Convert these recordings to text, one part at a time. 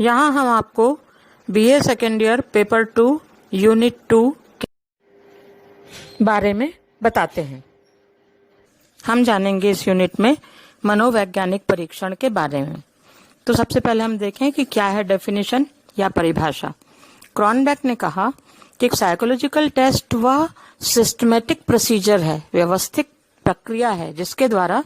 यहाँ हम आपको BA second year paper 2 unit 2 के बारे में बताते हैं। हम जानेंगे इस यूनिट में मनोवैज्ञानिक परीक्षण के बारे में। तो सबसे पहले हम देखें कि क्या है डेफिनेशन या परिभाषा। क्रॉनबेक ने कहा कि एक साइकोलॉजिकल टेस्ट वह सिस्टमेटिक प्रोसीजर है, व्यवस्थित प्रक्रिया है, जिसके द्वारा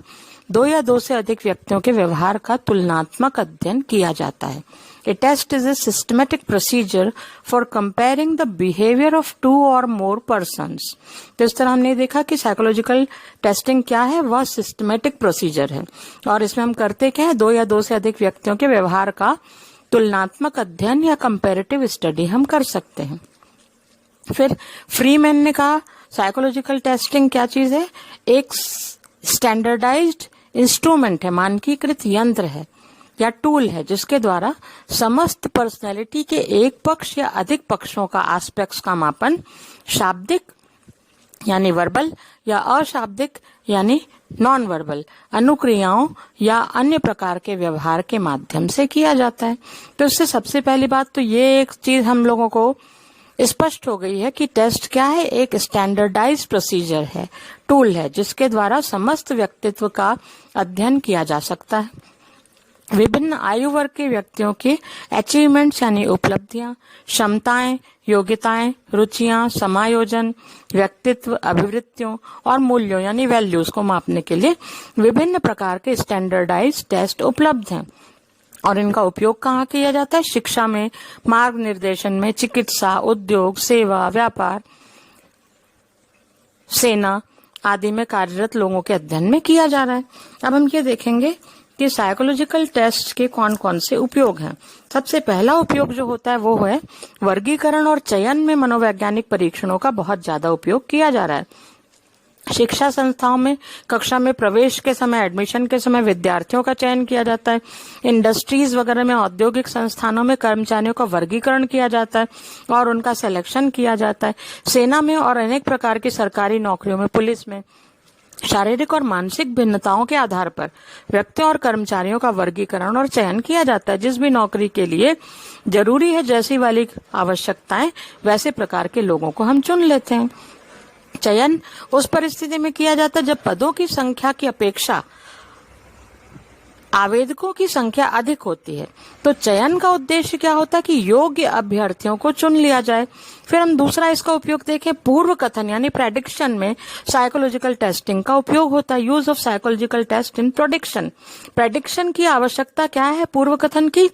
दो या दो से अधिक व्यक्तियों के व्यवहार का तुलनात्मक अध्ययन किया जाता है। A test is a systematic procedure for comparing the behavior of two or more persons। तो इस तरह हमने देखा कि साइकोलॉजिकल टेस्टिंग क्या है, वह सिस्टमेटिक प्रोसीजर है और इसमें हम करते क्या है, दो या दो से अधिक व्यक्तियों के व्यवहार का तुलनात्मक अध्ययन या कंपैरेटिव स्टडी हम कर सकते हैं। फिर फ्रीमैन ने कहा साइकोलॉजिकल टेस्टिंग क्या चीज है, एक स्टैंडर्डाइज्ड इंस्ट्रूमेंट है, मानकीकृत यंत्र है या टूल है, जिसके द्वारा समस्त पर्सनैलिटी के एक पक्ष या अधिक पक्षों का एस्पेक्ट्स का मापन शाब्दिक यानी वर्बल या अशाब्दिक यानी नॉन वर्बल अनुक्रियाओं या अन्य प्रकार के व्यवहार के माध्यम से किया जाता है। तो इससे सबसे पहली बात तो ये एक चीज हम लोगों को स्पष्ट हो गई है कि टेस्ट क्या है, एक स्टैंडर्डाइज्ड प्रोसीजर है, टूल है, जिसके द्वारा समस्त व्यक्तित्व का अध्ययन किया जा सकता है। विभिन्न आयु वर्ग के व्यक्तियों के अचीवमेंट्स यानी उपलब्धियां, क्षमताएं, योग्यताएं, रुचियां, समायोजन, व्यक्तित्व, अभिवृत्तियों और मूल्यों यानी वैल्यूज को मापने के लिए विभिन्न प्रकार के स्टैंडर्डाइज्ड टेस्ट उपलब्ध हैं और इनका उपयोग कहाँ किया जाता है, शिक्षा में, मार्ग निर्देशन में, चिकित्सा, उद्योग, सेवा, व्यापार, सेना आदि में कार्यरत लोगों के अध्ययन में किया जा रहा है। अब हम ये देखेंगे कि साइकोलॉजिकल टेस्ट के कौन कौन से उपयोग हैं। सबसे पहला उपयोग जो होता है वो है वर्गीकरण और चयन में मनोवैज्ञानिक परीक्षणों का बहुत ज्यादा उपयोग किया जा रहा है। शिक्षा संस्थाओं में कक्षा में प्रवेश के समय, एडमिशन के समय विद्यार्थियों का चयन किया जाता है। इंडस्ट्रीज वगैरह में, औद्योगिक संस्थानों में कर्मचारियों का वर्गीकरण किया जाता है और उनका सिलेक्शन किया जाता है। सेना में और अनेक प्रकार की सरकारी नौकरियों में, पुलिस में शारीरिक और मानसिक भिन्नताओं के आधार पर व्यक्तियों और कर्मचारियों का वर्गीकरण और चयन किया जाता है। जिस भी नौकरी के लिए जरूरी है जैसी वाली आवश्यकताएं, वैसे प्रकार के लोगों को हम चुन लेते हैं। चयन उस परिस्थिति में किया जाता है जब पदों की संख्या की अपेक्षा आवेदकों की संख्या अधिक होती है। तो चयन का उद्देश्य क्या होता है कि योग्य अभ्यर्थियों को चुन लिया जाए। फिर हम दूसरा इसका उपयोग देखें, पूर्व कथन यानी प्रेडिक्शन में साइकोलॉजिकल टेस्टिंग का उपयोग होता है। Use of psychological test in prediction. Prediction की आवश्यकता क्या है, पूर्व कथन की,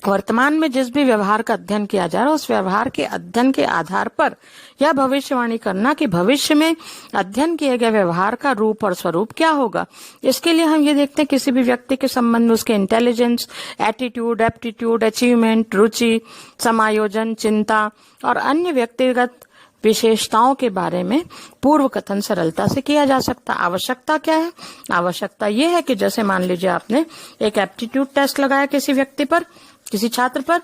वर्तमान में जिस भी व्यवहार का अध्ययन किया जा रहा है उस व्यवहार के अध्ययन के आधार पर यह भविष्यवाणी करना कि भविष्य में अध्ययन किए गए व्यवहार का रूप और स्वरूप क्या होगा। इसके लिए हम ये देखते हैं किसी भी व्यक्ति के संबंध में उसके इंटेलिजेंस, एटीट्यूड, एप्टीट्यूड, अचीवमेंट, रुचि, समायोजन, चिंता और अन्य व्यक्तिगत विशेषताओं के बारे में पूर्व कथन सरलता से किया जा सकता। आवश्यकता क्या है, आवश्यकता यह है कि जैसे मान लीजिए आपने एक एप्टीट्यूड टेस्ट लगाया किसी व्यक्ति पर, किसी छात्र पर,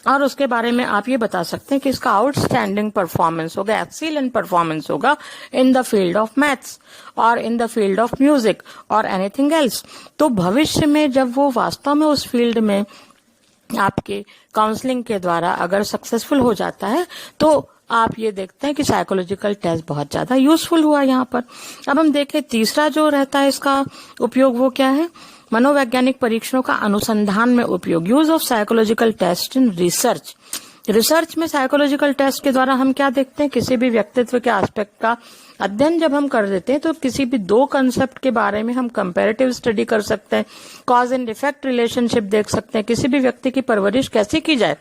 और उसके बारे में आप ये बता सकते हैं कि इसका आउटस्टैंडिंग परफॉर्मेंस होगा, एक्सीलेंट परफॉर्मेंस होगा in the field of maths और in the field of music और एनीथिंग एल्स। तो भविष्य में जब वो वास्तव में उस फील्ड में आपके काउंसलिंग के द्वारा अगर सक्सेसफुल हो जाता है तो आप ये देखते हैं कि साइकोलॉजिकल टेस्ट बहुत ज्यादा यूजफुल हुआ यहाँ पर। अब हम देखें तीसरा जो रहता है इसका उपयोग वो क्या है, मनोवैज्ञानिक परीक्षणों का अनुसंधान में उपयोग। Use of psychological test in research. Research में साइकोलॉजिकल टेस्ट के द्वारा हम क्या देखते हैं, किसी भी व्यक्तित्व के एस्पेक्ट का अध्ययन जब हम कर देते हैं तो किसी भी दो कंसेप्ट के बारे में हम कंपैरेटिव स्टडी कर सकते हैं, कॉज एंड इफेक्ट रिलेशनशिप देख सकते हैं, किसी भी व्यक्ति की परवरिश कैसे की जाए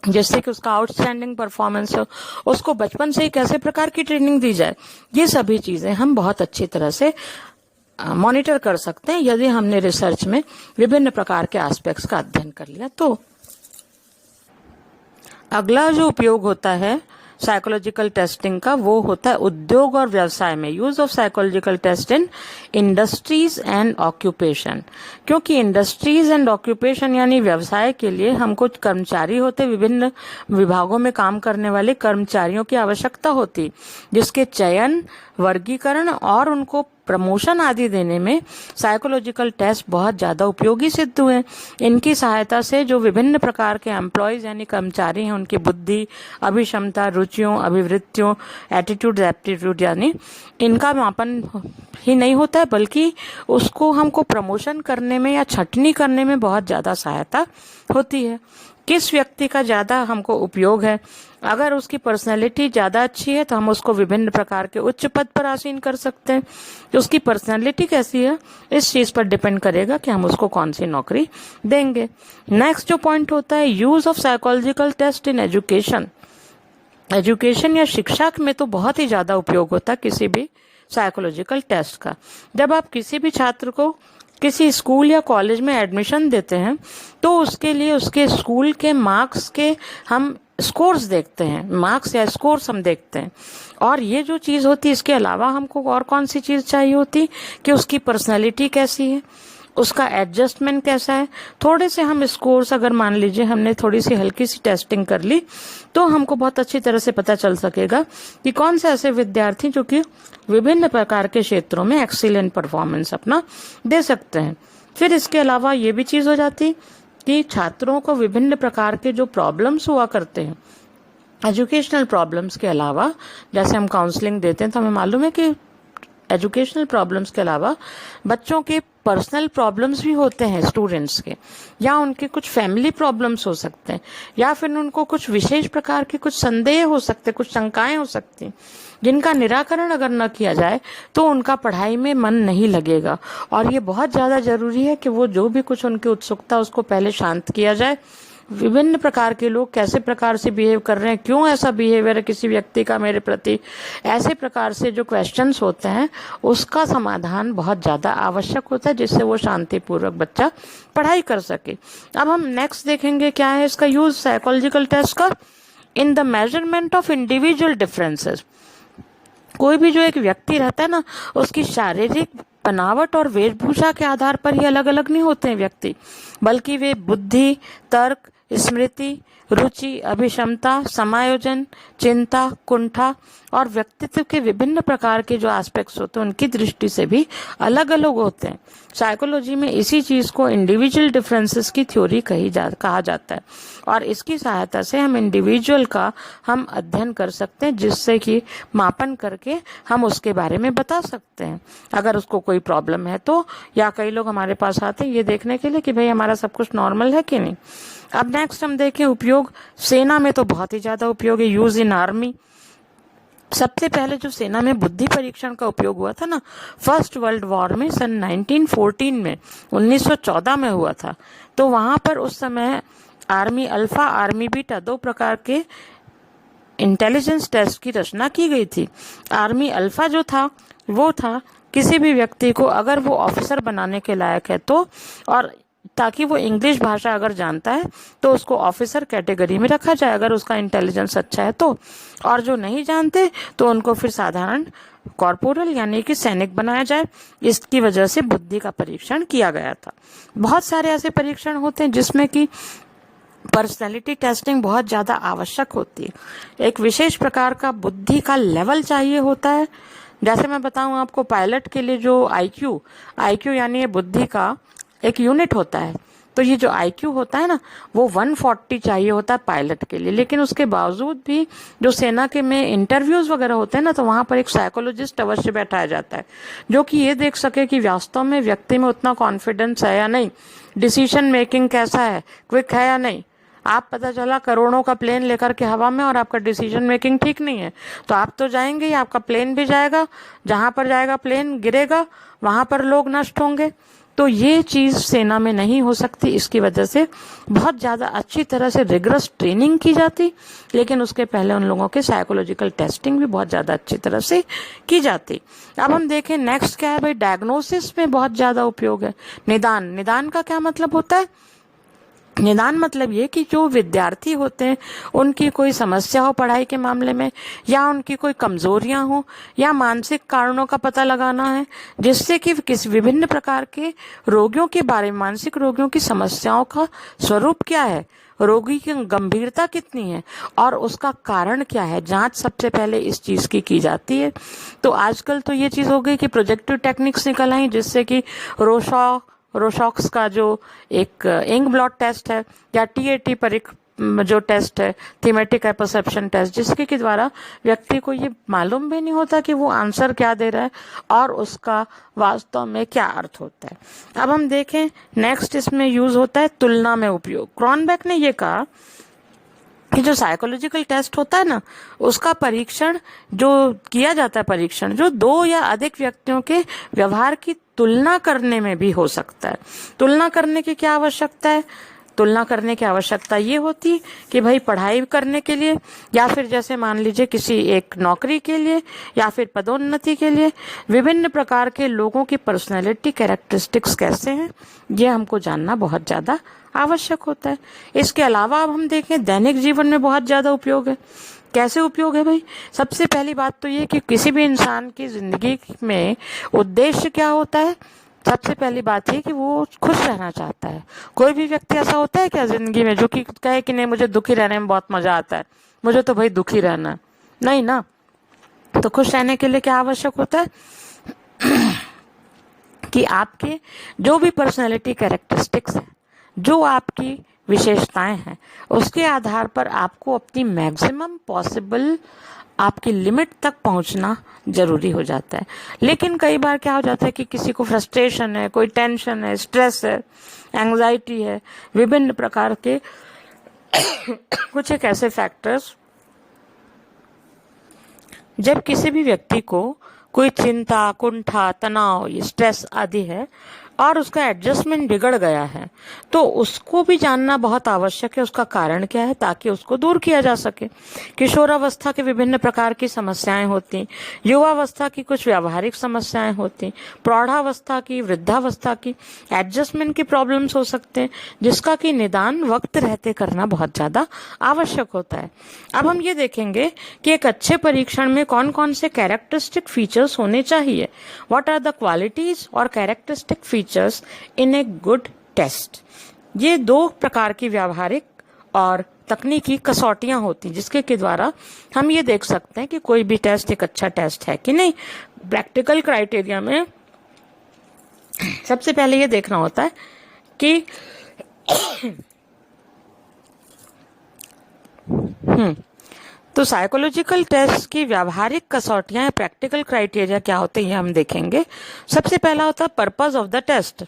जिससे कि उसका आउटस्टैंडिंग परफॉर्मेंस हो, उसको बचपन से ही कैसे प्रकार की ट्रेनिंग दी जाए, ये सभी चीजें हम बहुत अच्छी तरह से मॉनिटर कर सकते हैं यदि हमने रिसर्च में विभिन्न प्रकार के एस्पेक्ट्स का अध्ययन कर लिया। तो अगला जो उपयोग होता है साइकोलॉजिकल टेस्टिंग का वो होता है उद्योग और व्यवसाय में। Use of psychological test in industries and occupation. क्योंकि इंडस्ट्रीज एंड ऑक्यूपेशन यानी व्यवसाय के लिए हमको कर्मचारी होते, विभिन्न विभागों में काम करने वाले कर्मचारियों की आवश्यकता होती, जिसके चयन वर्गीकरण और उनको प्रमोशन आदि देने में साइकोलॉजिकल टेस्ट बहुत ज़्यादा उपयोगी सिद्ध हुए। इनकी सहायता से जो विभिन्न प्रकार के एम्प्लॉयज़ यानी कर्मचारी हैं, उनकी बुद्धि, अभिक्षमता, रुचियों, अभिवृत्तियों, एटीट्यूड, एप्टीट्यूड यानी इनका मापन ही नहीं होता है, बल्कि उसको हमको प्रमोशन करने में या छंटनी करने में बहुत ज़्यादा सहायता होती है। किस व्यक्ति का ज़्यादा हमको उपयोग है? अगर उसकी पर्सनैलिटी ज़्यादा अच्छी है तो हम उसको विभिन्न प्रकार के उच्च पद पर आसीन कर सकते हैं। तो उसकी पर्सनैलिटी कैसी है, इस चीज़ पर डिपेंड करेगा कि हम उसको कौन सी नौकरी देंगे। नेक्स्ट जो पॉइंट होता है, use of psychological test in education. Education या शिक्षा में तो बहुत ही ज़्यादा उपयोग होता है किसी भी साइकोलॉजिकल टेस्ट का। जब आप किसी भी छात्र को किसी स्कूल या कॉलेज में एडमिशन देते हैं तो उसके लिए उसके स्कूल के मार्क्स के हम स्कोर्स देखते हैं, मार्क्स या स्कोर्स हम देखते हैं। और ये जो चीज़ होती है, इसके अलावा हमको और कौन सी चीज़ चाहिए होती कि उसकी पर्सनैलिटी कैसी है, उसका एडजस्टमेंट कैसा है। थोड़े से हम स्कोर्स, अगर मान लीजिए हमने थोड़ी सी हल्की सी टेस्टिंग कर ली तो हमको बहुत अच्छी तरह से पता चल सकेगा कि कौन से ऐसे विद्यार्थी जो कि विभिन्न प्रकार के क्षेत्रों में एक्सीलेंट परफॉर्मेंस अपना दे सकते हैं। फिर इसके अलावा ये भी चीज़ हो जाती कि छात्रों को विभिन्न प्रकार के जो प्रॉब्लम्स हुआ करते हैं, एजुकेशनल प्रॉब्लम्स के अलावा, जैसे हम काउंसलिंग देते हैं तो हमें मालूम है कि एजुकेशनल प्रॉब्लम्स के अलावा बच्चों के पर्सनल प्रॉब्लम्स भी होते हैं स्टूडेंट्स के, या उनके कुछ फैमिली प्रॉब्लम्स हो सकते हैं, या फिर उनको कुछ विशेष प्रकार के कुछ संदेह हो सकते हैं, कुछ शंकाएं हो सकती हैं, जिनका निराकरण अगर न किया जाए तो उनका पढ़ाई में मन नहीं लगेगा। और ये बहुत ज़्यादा ज़रूरी है कि वो जो भी कुछ उनकी उत्सुकता उसको पहले शांत किया जाए। विभिन्न प्रकार के लोग कैसे प्रकार से बिहेव कर रहे हैं, क्यों ऐसा बिहेवियर है किसी व्यक्ति का मेरे प्रति, ऐसे प्रकार से जो क्वेश्चंस होते हैं उसका समाधान बहुत ज़्यादा आवश्यक होता है, जिससे वो शांतिपूर्वक बच्चा पढ़ाई कर सके। अब हम नेक्स्ट देखेंगे क्या है इसका यूज साइकोलॉजिकल टेस्ट का in the measurement of individual differences. कोई भी जो एक व्यक्ति रहता है ना, उसकी शारीरिक बनावट और वेशभूषा के आधार पर ही अलग अलग नहीं होते हैं व्यक्ति, बल्कि वे बुद्धि, तर्क, स्मृति, रुचि, अभिक्षमता, समायोजन, चिंता, कुंठा और व्यक्तित्व के विभिन्न प्रकार के जो एस्पेक्ट्स होते हैं उनकी दृष्टि से भी अलग अलग होते हैं। साइकोलॉजी में इसी चीज को इंडिविजुअल डिफरेंसेस की थ्योरी कहा जाता है, और इसकी सहायता से हम इंडिविजुअल का हम अध्ययन कर सकते हैं, जिससे कि मापन करके हम उसके बारे में बता सकते हैं अगर उसको कोई प्रॉब्लम है तो। या कई लोग हमारे पास आते हैं ये देखने के लिए कि भाई हमारा सब कुछ नॉर्मल है कि नहीं। अब नेक्स्ट हम देखें उपयोग। सेना में तो बहुत ही ज्यादा उपयोग है, यूज इन आर्मी। सबसे पहले जो सेना में बुद्धि परीक्षण का उपयोग हुआ था ना, फर्स्ट वर्ल्ड वॉर में सन 1914 में 1914 में हुआ था। तो वहां पर उस समय आर्मी अल्फा, आर्मी बीटा, दो प्रकार के इंटेलिजेंस टेस्ट की रचना की गई थी। आर्मी अल्फा जो था वो था किसी भी व्यक्ति को अगर वो ऑफिसर बनाने के लायक है तो, और ताकि वो इंग्लिश भाषा अगर जानता है तो उसको ऑफिसर कैटेगरी में रखा जाए अगर उसका इंटेलिजेंस अच्छा है तो, और जो नहीं जानते तो उनको फिर साधारण कॉर्पोरल यानी कि सैनिक बनाया जाए। इसकी वजह से बुद्धि का परीक्षण किया गया था। बहुत सारे ऐसे परीक्षण होते हैं जिसमें कि पर्सनैलिटी टेस्टिंग बहुत ज़्यादा आवश्यक होती है। एक विशेष प्रकार का बुद्धि का लेवल चाहिए होता है। जैसे मैं बताऊं आपको, पायलट के लिए जो आईक्यू यानी ये बुद्धि का एक यूनिट होता है, तो ये जो आईक्यू होता है ना वो 140 चाहिए होता है पायलट के लिए। लेकिन उसके बावजूद भी जो सेना के में इंटरव्यूज वगैरह होते हैं ना, तो वहां पर एक साइकोलॉजिस्ट अवश्य बैठाया जाता है जो कि ये देख सके कि वास्तव में व्यक्ति में उतना कॉन्फिडेंस है या नहीं, डिसीजन मेकिंग कैसा है, क्विक है या नहीं। आप पता चला करोड़ों का प्लेन लेकर के हवा में और आपका डिसीजन मेकिंग ठीक नहीं है तो आप तो जाएंगे ही, आपका प्लेन भी जाएगा, जहां पर जाएगा प्लेन गिरेगा, वहां पर लोग नष्ट होंगे। तो ये चीज सेना में नहीं हो सकती। इसकी वजह से बहुत ज्यादा अच्छी तरह से रिगरस ट्रेनिंग की जाती, लेकिन उसके पहले उन लोगों के साइकोलॉजिकल टेस्टिंग भी बहुत ज्यादा अच्छी तरह से की जाती। अब हम देखें नेक्स्ट क्या है भाई, डायग्नोसिस में बहुत ज्यादा उपयोग है। निदान का क्या मतलब होता है? निदान मतलब ये कि जो विद्यार्थी होते हैं उनकी कोई समस्या हो पढ़ाई के मामले में, या उनकी कोई कमजोरियां हो, या मानसिक कारणों का पता लगाना है, जिससे कि किस विभिन्न प्रकार के रोगियों के बारे में, मानसिक रोगियों की समस्याओं का स्वरूप क्या है, रोगी की गंभीरता कितनी है और उसका कारण क्या है, जांच सबसे पहले इस चीज की जाती है। तो आजकल तो ये चीज हो गई कि प्रोजेक्टिव टेक्निक्स निकल आई, जिससे कि रोशॉक्स का जो एक इंक ब्लॉट टेस्ट है या टीएटी जो टेस्ट है, थीमेटिक परसेप्शन टेस्ट, जिसके के द्वारा व्यक्ति को ये मालूम भी नहीं होता कि वो आंसर क्या दे रहा है और उसका वास्तव में क्या अर्थ होता है। अब हम देखें नेक्स्ट इसमें यूज होता है तुलना में उपयोग। क्रॉनबेक ने ये कहा कि जो साइकोलॉजिकल टेस्ट होता है ना, उसका परीक्षण जो किया जाता है, परीक्षण जो दो या अधिक व्यक्तियों के व्यवहार की तुलना करने में भी हो सकता है। तुलना करने की क्या आवश्यकता है? तुलना करने की आवश्यकता ये होती कि भाई पढ़ाई करने के लिए या फिर जैसे मान लीजिए किसी एक नौकरी के लिए या फिर पदोन्नति के लिए विभिन्न प्रकार के लोगों की पर्सनैलिटी कैरेक्टरिस्टिक्स कैसे हैं, ये हमको जानना बहुत ज्यादा आवश्यक होता है। इसके अलावा अब हम देखें दैनिक जीवन में बहुत ज्यादा उपयोग है। कैसे उपयोग है भाई? सबसे पहली बात तो ये कि किसी भी इंसान की जिंदगी में उद्देश्य क्या होता है? सबसे पहली बात है कि वो खुश रहना चाहता है। कोई भी व्यक्ति ऐसा होता है क्या जिंदगी में जो कि कहे कि नहीं मुझे दुखी रहने में बहुत मजा आता है, मुझे तो भाई दुखी रहना है? नहीं ना। तो खुश रहने के लिए क्या आवश्यक होता है कि आपके जो भी पर्सनैलिटी कैरेक्टरिस्टिक्स है, जो आपकी विशेषताएं हैं, उसके आधार पर आपको अपनी मैक्सिमम पॉसिबल आपकी लिमिट तक पहुंचना जरूरी हो जाता है। लेकिन कई बार क्या हो जाता है कि किसी को फ्रस्ट्रेशन है, कोई टेंशन है, स्ट्रेस है, एंजाइटी है, विभिन्न प्रकार के कुछ एक ऐसे फैक्टर्स, जब किसी भी व्यक्ति को कोई चिंता, कुंठा, तनाव, स्ट्रेस आदि है और उसका एडजस्टमेंट बिगड़ गया है, तो उसको भी जानना बहुत आवश्यक है उसका कारण क्या है, ताकि उसको दूर किया जा सके। किशोरावस्था के विभिन्न प्रकार की समस्याएं होती, युवावस्था की कुछ व्यावहारिक समस्याएं होती, प्रौढ़ावस्था की, वृद्धावस्था की एडजस्टमेंट की प्रॉब्लम्स हो सकते हैं, जिसका कि निदान वक्त रहते करना बहुत ज्यादा आवश्यक होता है। अब हम ये देखेंगे कि एक अच्छे परीक्षण में कौन कौन से कैरेक्टरिस्टिक फीचर्स होने चाहिए। व्हाट आर द क्वालिटीज और characteristic features in a good test. ये दो प्रकार की व्यावहारिक और तकनीकी कसौटियां होती जिसके के द्वारा हम ये देख सकते हैं कि कोई भी टेस्ट एक अच्छा टेस्ट है कि नहीं। प्रैक्टिकल क्राइटेरिया में सबसे पहले ये देखना होता है कि तो साइकोलॉजिकल टेस्ट की व्यावहारिक कसौटियां, प्रैक्टिकल क्राइटेरिया क्या होते हैं ये हम देखेंगे। सबसे पहला होता है पर्पस ऑफ द टेस्ट।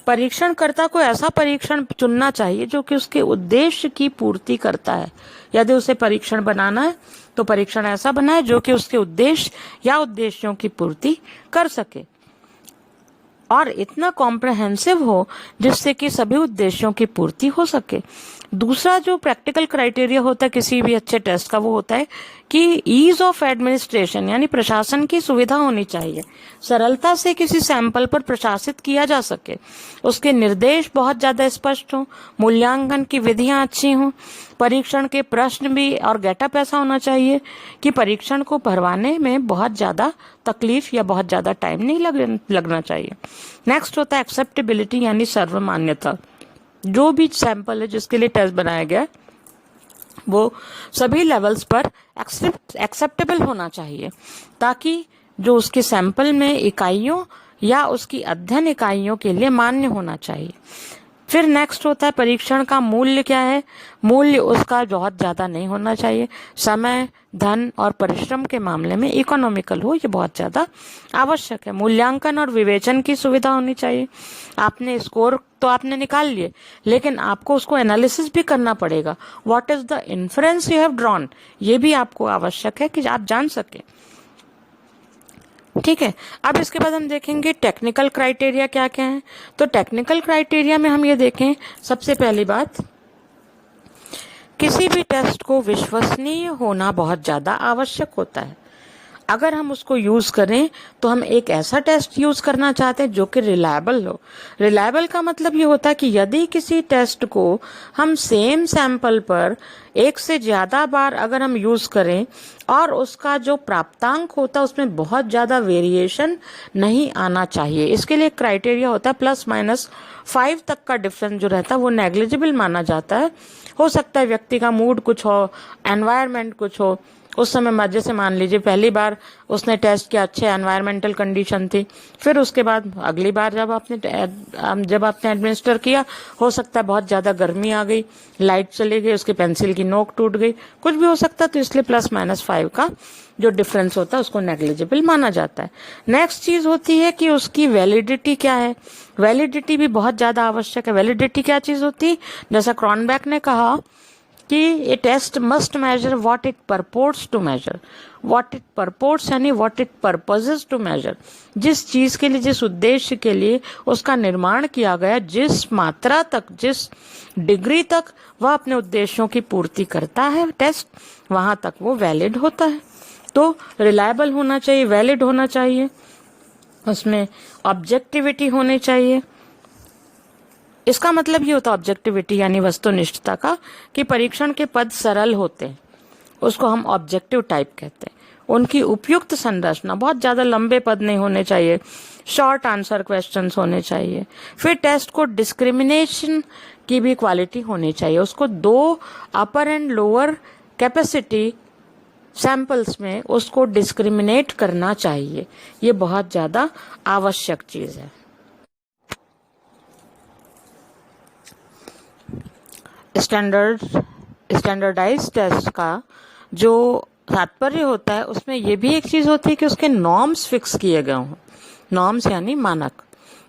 परीक्षणकर्ता को ऐसा परीक्षण चुनना चाहिए जो कि उसके उद्देश्य की पूर्ति करता है। यदि उसे परीक्षण बनाना है तो परीक्षण ऐसा बनाए जो कि उसके उद्देश्य या उद्देश्यों की पूर्ति कर सके और इतना कॉम्प्रहेंसिव हो जिससे कि सभी उद्देश्यों की पूर्ति हो सके। दूसरा जो प्रैक्टिकल क्राइटेरिया होता है किसी भी अच्छे टेस्ट का, वो होता है कि ईज ऑफ एडमिनिस्ट्रेशन, यानी प्रशासन की सुविधा होनी चाहिए, सरलता से किसी सैंपल पर प्रशासित किया जा सके, उसके निर्देश बहुत ज्यादा स्पष्ट हों, मूल्यांकन की विधियां अच्छी हों, परीक्षण के प्रश्न भी और गेटअप ऐसा होना चाहिए कि परीक्षण को भरवाने में बहुत ज्यादा तकलीफ या बहुत ज्यादा टाइम नहीं लगना चाहिए। नेक्स्ट होता है एक्सेप्टेबिलिटी, यानी सर्वमान्यता। जो भी सैंपल है जिसके लिए टेस्ट बनाया गया वो सभी लेवल्स पर एक्सेप्टेबल होना चाहिए, ताकि जो उसके सैंपल में इकाइयों या उसकी अध्ययन इकाइयों के लिए मान्य होना चाहिए। फिर नेक्स्ट होता है परीक्षण का मूल्य क्या है। मूल्य उसका बहुत ज्यादा नहीं होना चाहिए, समय, धन और परिश्रम के मामले में इकोनॉमिकल हो, ये बहुत ज्यादा आवश्यक है। मूल्यांकन और विवेचन की सुविधा होनी चाहिए। आपने स्कोर तो आपने निकाल लिए, लेकिन आपको उसको एनालिसिस भी करना पड़ेगा। What is the inference you have drawn, ये भी आपको आवश्यक है कि आप जान सके। ठीक है, अब इसके बाद हम देखेंगे टेक्निकल क्राइटेरिया क्या क्या है। तो टेक्निकल क्राइटेरिया में हम ये देखें, सबसे पहली बात, किसी भी टेस्ट को विश्वसनीय होना बहुत ज्यादा आवश्यक होता है। अगर हम उसको यूज करें तो हम एक ऐसा टेस्ट यूज करना चाहते हैं जो कि रिलायबल हो। रिलायबल का मतलब ये होता है कि यदि किसी टेस्ट को हम सेम सैंपल पर एक से ज्यादा बार अगर हम यूज करें और उसका जो प्राप्तांक होता है उसमें बहुत ज्यादा वेरिएशन नहीं आना चाहिए। इसके लिए क्राइटेरिया होता है +-5 तक का डिफरेंस जो रहता है वो नेग्लिजिबल माना जाता है। हो सकता है व्यक्ति का मूड कुछ हो, एनवायरनमेंट कुछ हो, उस समय जैसे मान लीजिए पहली बार उसने टेस्ट किया, अच्छे एनवायरमेंटल कंडीशन थी, फिर उसके बाद अगली बार जब आपने एडमिनिस्टर किया, हो सकता है बहुत ज्यादा गर्मी आ गई, लाइट चली गई, उसकी पेंसिल की नोक टूट गई, कुछ भी हो सकता है। तो इसलिए +-5 का जो डिफरेंस होता है उसको नेग्लिजिबल माना जाता है। नेक्स्ट चीज होती है कि उसकी वैलिडिटी क्या है। वैलिडिटी भी बहुत ज्यादा आवश्यक है। वैलिडिटी क्या चीज होती है, जैसा क्रॉनबैक ने कहा कि a test must measure what it purports to measure. What it purports यानी what it purposes to measure. जिस चीज के लिए, जिस उद्देश्य के लिए उसका निर्माण किया गया, जिस मात्रा तक, जिस डिग्री तक वह अपने उद्देश्यों की पूर्ति करता है टेस्ट, वहां तक वो वैलिड होता है। तो रिलायबल होना चाहिए, वैलिड होना चाहिए, उसमें ऑब्जेक्टिविटी होनी चाहिए। इसका मतलब ये होता है ऑब्जेक्टिविटी यानी वस्तुनिष्ठता का, कि परीक्षण के पद सरल होते हैं, उसको हम ऑब्जेक्टिव टाइप कहते हैं। उनकी उपयुक्त संरचना, बहुत ज्यादा लंबे पद नहीं होने चाहिए, शॉर्ट आंसर क्वेश्चंस होने चाहिए। फिर टेस्ट को डिस्क्रिमिनेशन की भी क्वालिटी होनी चाहिए, उसको 2 अपर एंड लोअर कैपेसिटी सैंपल्स में उसको डिस्क्रिमिनेट करना चाहिए। ये बहुत ज्यादा आवश्यक चीज है। स्टैंडर्डाइज टेस्ट का जो तात्पर्य होता है उसमें ये भी एक चीज होती है कि उसके नॉर्म्स फिक्स किए गए हों। नॉर्म्स यानी मानक।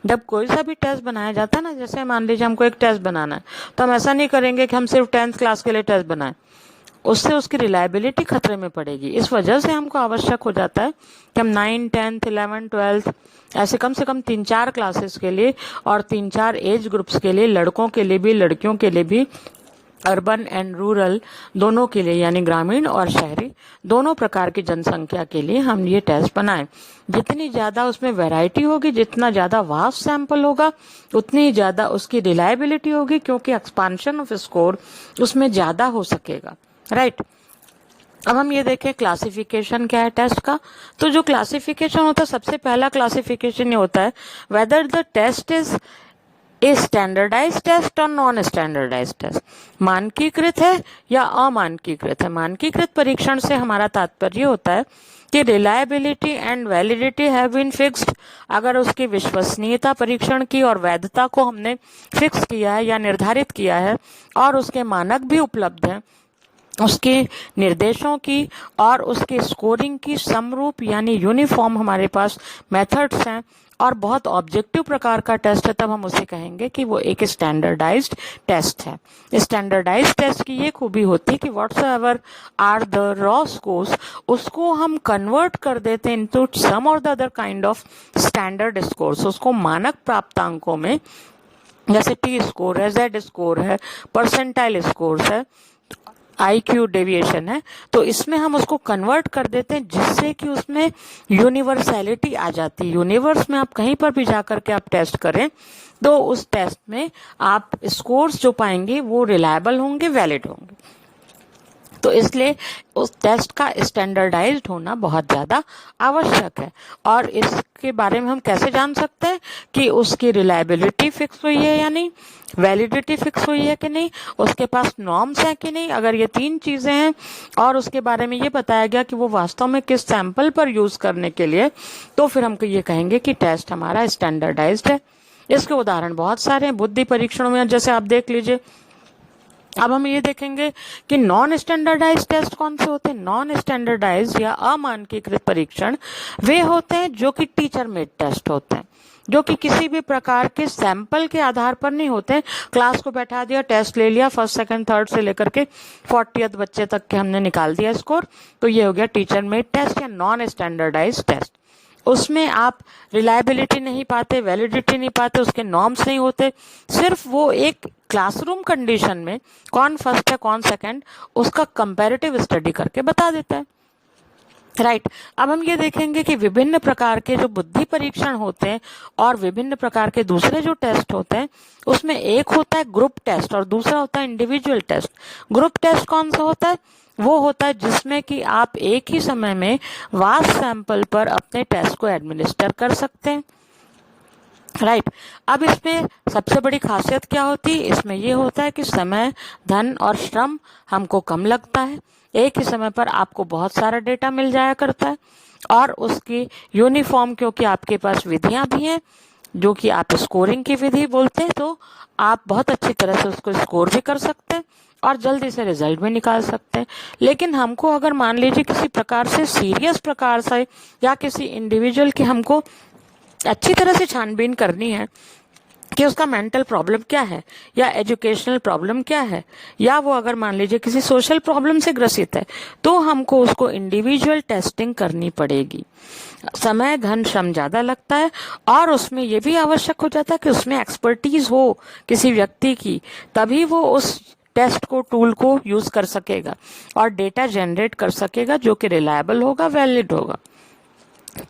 जब कोई सा भी टेस्ट बनाया जाता है ना, जैसे मान लीजिए हमको एक टेस्ट बनाना है, तो हम ऐसा नहीं करेंगे कि हम सिर्फ 10th क्लास के लिए टेस्ट बनाएं, उससे उसकी रिलायबिलिटी खतरे में पड़ेगी। इस वजह से हमको आवश्यक हो जाता है कि हम 9, 10th, 11, 12 ऐसे कम से कम 3-4 क्लासेस के लिए और 3-4 एज ग्रुप्स के लिए, लड़कों के लिए भी लड़कियों के लिए भी, अर्बन एंड रूरल दोनों के लिए यानी ग्रामीण और शहरी दोनों प्रकार की जनसंख्या के लिए हम ये टेस्ट बनाएं। जितनी ज्यादा उसमें वैरायटी होगी, जितना ज्यादा वास्ट सैंपल होगा, उतनी ज्यादा उसकी रिलायबिलिटी होगी, क्योंकि एक्सपांशन ऑफ स्कोर उसमें ज्यादा हो सकेगा। राइट। अब हम ये देखें क्लासिफिकेशन क्या है टेस्ट का। तो जो क्लासिफिकेशन होता है, सबसे पहला क्लासिफिकेशन ये होता है whether the test is a standardize test और नॉन स्टैंडर्डाइज टेस्ट, मानकीकृत है या अमानकीकृत है। मानकीकृत परीक्षण से हमारा तात्पर्य होता है कि reliability and validity have been fixed. अगर उसकी विश्वसनीयता परीक्षण की और वैधता को हमने फिक्स किया है या निर्धारित किया है और उसके मानक भी उपलब्ध हैं, उसके निर्देशों की और उसके स्कोरिंग की समरूप यानी यूनिफॉर्म हमारे पास मेथड्स हैं और बहुत ऑब्जेक्टिव प्रकार का टेस्ट है, तब हम उसे कहेंगे कि वो एक स्टैंडर्डाइज्ड टेस्ट है। स्टैंडर्डाइज्ड टेस्ट की ये खूबी होती है कि whatsoever are the raw scores, उसको हम कन्वर्ट कर देते हैं इनटू सम और the other kind of standard scores. उसको मानक प्राप्तांकों में, जैसे टी स्कोर है, जेड स्कोर है, परसेंटाइल स्कोर है, IQ डेविएशन है, तो इसमें हम उसको कन्वर्ट कर देते हैं जिससे कि उसमें यूनिवर्सैलिटी आ जाती है। यूनिवर्स में आप कहीं पर भी जाकर के आप टेस्ट करें तो उस टेस्ट में आप स्कोर्स जो पाएंगे वो रिलायबल होंगे, वैलिड होंगे। तो इसलिए उस टेस्ट का स्टैंडर्डाइज्ड होना बहुत ज्यादा आवश्यक है। और इसके बारे में हम कैसे जान सकते हैं कि उसकी रिलायबिलिटी फिक्स हुई है या नहीं, वैलिडिटी फिक्स हुई है कि नहीं, उसके पास नॉर्म्स हैं कि नहीं। अगर ये 3 चीजें हैं और उसके बारे में ये बताया गया कि वो वास्तव में किस सैंपल पर यूज करने के लिए, तो फिर हमको ये कहेंगे कि टेस्ट हमारा स्टैंडर्डाइज्ड है। इसके उदाहरण बहुत सारे हैं बुद्धि परीक्षणों में, जैसे आप देख लीजिए। अब हम ये देखेंगे कि नॉन स्टैंडर्डाइज टेस्ट कौन से होते हैं। नॉन स्टैंडर्डाइज या अमानकीकृत परीक्षण वे होते हैं जो कि टीचर मेड टेस्ट होते हैं, जो कि किसी भी प्रकार के सैंपल के आधार पर नहीं होते हैं। क्लास को बैठा दिया, टेस्ट ले लिया, 1st, 2nd, 3rd से लेकर के 40th बच्चे तक के हमने निकाल दिया स्कोर, तो ये हो गया टीचर मेड टेस्ट या नॉन स्टैंडर्डाइज टेस्ट। उसमें आप रिलायबिलिटी नहीं पाते, वैलिडिटी नहीं पाते, उसके नॉर्म्स नहीं होते, सिर्फ वो एक क्लासरूम कंडीशन में कौन फर्स्ट है कौन सेकंड उसका कंपैरेटिव स्टडी करके बता देता है। राइट। अब हम ये देखेंगे कि विभिन्न प्रकार के जो बुद्धि परीक्षण होते हैं और विभिन्न प्रकार के दूसरे जो टेस्ट होते हैं, उसमें एक होता है ग्रुप टेस्ट और दूसरा होता है इंडिविजुअल टेस्ट। ग्रुप टेस्ट कौन सा होता है? वो होता है जिसमें कि आप एक ही समय में वास्ट सैंपल पर अपने टेस्ट को एडमिनिस्टर कर सकते हैं। राइट। अब इसमें सबसे बड़ी खासियत क्या होती है? इसमें ये होता है कि समय, धन और श्रम हमको कम लगता है। एक ही समय पर आपको बहुत सारा डेटा मिल जाया करता है और उसकी यूनिफॉर्म, क्योंकि आपके पास विधियां भी हैं जो कि आप स्कोरिंग की विधि बोलते हैं, तो आप बहुत अच्छी तरह से उसको स्कोर भी कर सकते हैं और जल्दी से रिजल्ट भी निकाल सकते हैं। लेकिन हमको अगर मान लीजिए किसी प्रकार से सीरियस प्रकार से या किसी इंडिविजुअल की हमको अच्छी तरह से छानबीन करनी है कि उसका मेंटल प्रॉब्लम क्या है या एजुकेशनल प्रॉब्लम क्या है, या वो अगर मान लीजिए किसी सोशल प्रॉब्लम से ग्रसित है, तो हमको उसको इंडिविजुअल टेस्टिंग करनी पड़ेगी। समय, धन, श्रम ज्यादा लगता है और उसमें ये भी आवश्यक हो जाता है कि उसमें एक्सपर्टीज हो किसी व्यक्ति की, तभी वो उस टेस्ट को, टूल को यूज कर सकेगा और डेटा जनरेट कर सकेगा जो कि रिलायबल होगा, वैलिड होगा।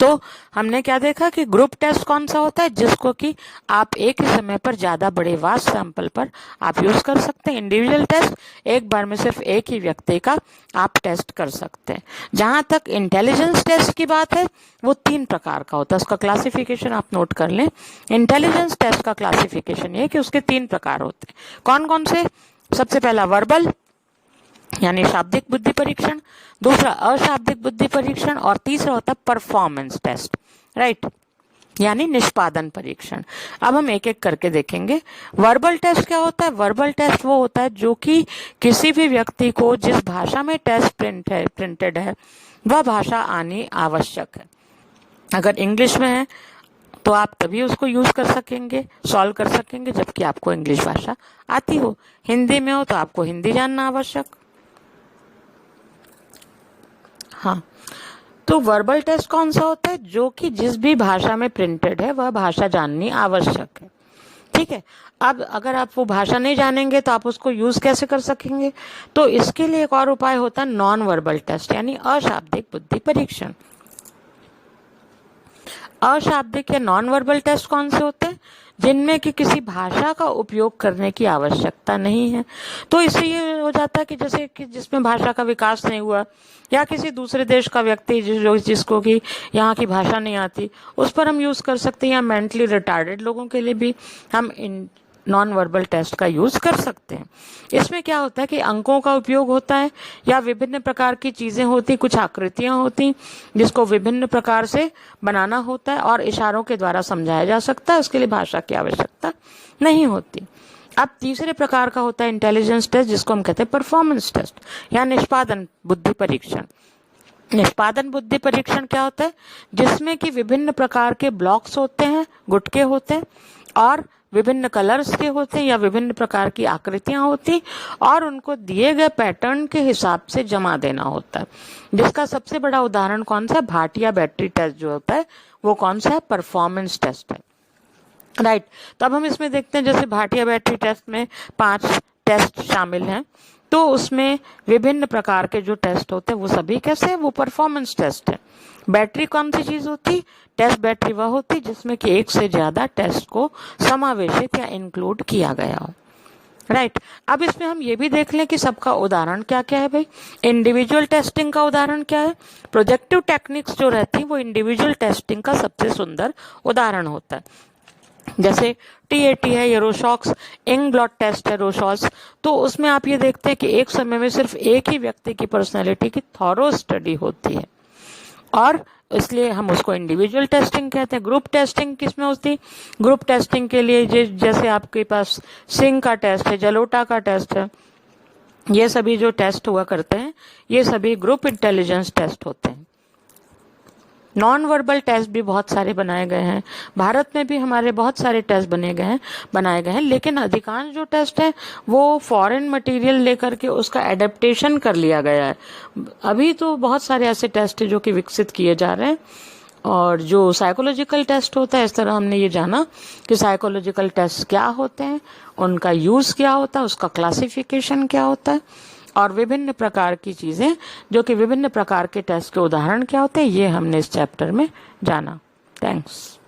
तो हमने क्या देखा कि ग्रुप टेस्ट कौन सा होता है? जिसको कि आप एक ही समय पर ज्यादा बड़े वास्ट सैंपल पर आप यूज कर सकते हैं। इंडिविजुअल टेस्ट एक बार में सिर्फ एक ही व्यक्ति का आप टेस्ट कर सकते हैं। जहां तक इंटेलिजेंस टेस्ट की बात है, वो 3 प्रकार का होता है। उसका क्लासिफिकेशन आप नोट कर लें। इंटेलिजेंस टेस्ट का क्लासिफिकेशन ये कि उसके 3 प्रकार होते हैं। कौन कौन से? सबसे पहला वर्बल यानी शाब्दिक बुद्धि परीक्षण, दूसरा अशाब्दिक बुद्धि परीक्षण और तीसरा होता है परफॉर्मेंस टेस्ट। राइट, यानी निष्पादन परीक्षण। अब हम एक एक करके देखेंगे। वर्बल टेस्ट क्या होता है? वर्बल टेस्ट वो होता है जो कि किसी भी व्यक्ति को जिस भाषा में टेस्ट प्रिंटेड है वह भाषा आनी आवश्यक है। अगर इंग्लिश में है तो आप तभी उसको यूज कर सकेंगे, सॉल्व कर सकेंगे, जबकि आपको इंग्लिश भाषा आती हो। हिंदी में हो तो आपको हिंदी जानना आवश्यक। हाँ, तो वर्बल टेस्ट कौन सा होता है? जो कि जिस भी भाषा में प्रिंटेड है वह भाषा जाननी आवश्यक है। ठीक है। अब अगर आप वो भाषा नहीं जानेंगे तो आप उसको यूज कैसे कर सकेंगे? तो इसके लिए एक और उपाय होता है नॉन वर्बल टेस्ट यानी अशाब्दिक बुद्धि परीक्षण। अशाब्दिक या नॉन वर्बल टेस्ट कौन से होते हैं? जिनमें कि किसी भाषा का उपयोग करने की आवश्यकता नहीं है। तो इससे ये हो जाता है कि जैसे कि जिसमें भाषा का विकास नहीं हुआ या किसी दूसरे देश का व्यक्ति जिसको कि यहाँ की भाषा नहीं आती, उस पर हम यूज कर सकते हैं। या मेंटली रिटार्डेड लोगों के लिए भी हम नॉन वर्बल टेस्ट का यूज कर सकते हैं। इसमें क्या होता है कि अंकों का उपयोग होता है या विभिन्न प्रकार की चीजें होती, कुछ आकृतियां होती जिसको विभिन्न प्रकार से बनाना होता है और इशारों के द्वारा समझाया जा सकता है। उसके लिए भाषा की आवश्यकता नहीं होती। अब तीसरे प्रकार का होता है इंटेलिजेंस टेस्ट, जिसको हम कहते हैं परफॉर्मेंस टेस्ट या निष्पादन बुद्धि परीक्षण। निष्पादन बुद्धि परीक्षण क्या होता है? जिसमें कि विभिन्न प्रकार के ब्लॉक्स होते हैं, गुटके होते हैं और विभिन्न कलर्स के होते हैं या विभिन्न प्रकार की आकृतियां होती और उनको दिए गए पैटर्न के हिसाब से जमा देना होता है। जिसका सबसे बड़ा उदाहरण कौन सा? भाटिया बैटरी टेस्ट जो होता है वो कौन सा है? परफॉर्मेंस टेस्ट है। राइट। तो अब हम इसमें देखते हैं, जैसे भाटिया बैटरी टेस्ट में 5 टेस्ट शामिल हैं, तो उसमें विभिन्न प्रकार के जो टेस्ट होते हैं वो सभी कैसे है? वो परफॉर्मेंस टेस्ट है। बैटरी कौन सी चीज होती? टेस्ट बैटरी वह होती जिसमें कि एक से ज्यादा टेस्ट को समावेशित या इंक्लूड किया गया हो। राइट। अब इसमें हम ये भी देख लें कि सबका उदाहरण क्या क्या है भाई। इंडिविजुअल टेस्टिंग का उदाहरण क्या है? प्रोजेक्टिव टेक्निक्स जो रहती है वो इंडिविजुअल टेस्टिंग का सबसे सुंदर उदाहरण होता है। जैसे TAT है या रोशॉक्स, इंक ब्लॉट टेस्ट है रोशॉस, तो उसमें आप ये देखते हैं कि एक समय में सिर्फ एक ही व्यक्ति की पर्सनैलिटी की थॉरो स्टडी होती है और इसलिए हम उसको इंडिविजुअल टेस्टिंग कहते हैं। ग्रुप टेस्टिंग किसमें होती? ग्रुप टेस्टिंग के लिए जैसे आपके पास सिंह का टेस्ट है, जलोटा का टेस्ट है, ये सभी जो टेस्ट हुआ करते हैं ये सभी ग्रुप इंटेलिजेंस टेस्ट होते हैं। नॉन वर्बल टेस्ट भी बहुत सारे बनाए गए हैं। भारत में भी हमारे बहुत सारे टेस्ट बनाए गए हैं, लेकिन अधिकांश जो टेस्ट है वो फॉरेन मटेरियल लेकर के उसका एडेप्टेशन कर लिया गया है। अभी तो बहुत सारे ऐसे टेस्ट है जो कि विकसित किए जा रहे हैं। और जो साइकोलॉजिकल टेस्ट होता है, इस तरह हमने ये जाना कि साइकोलॉजिकल टेस्ट क्या होते हैं, उनका यूज क्या होता है, उसका क्लासिफिकेशन क्या होता है और विभिन्न प्रकार की चीजें, जो कि विभिन्न प्रकार के टेस्ट के उदाहरण क्या होते हैं, ये हमने इस चैप्टर में जाना। थैंक्स।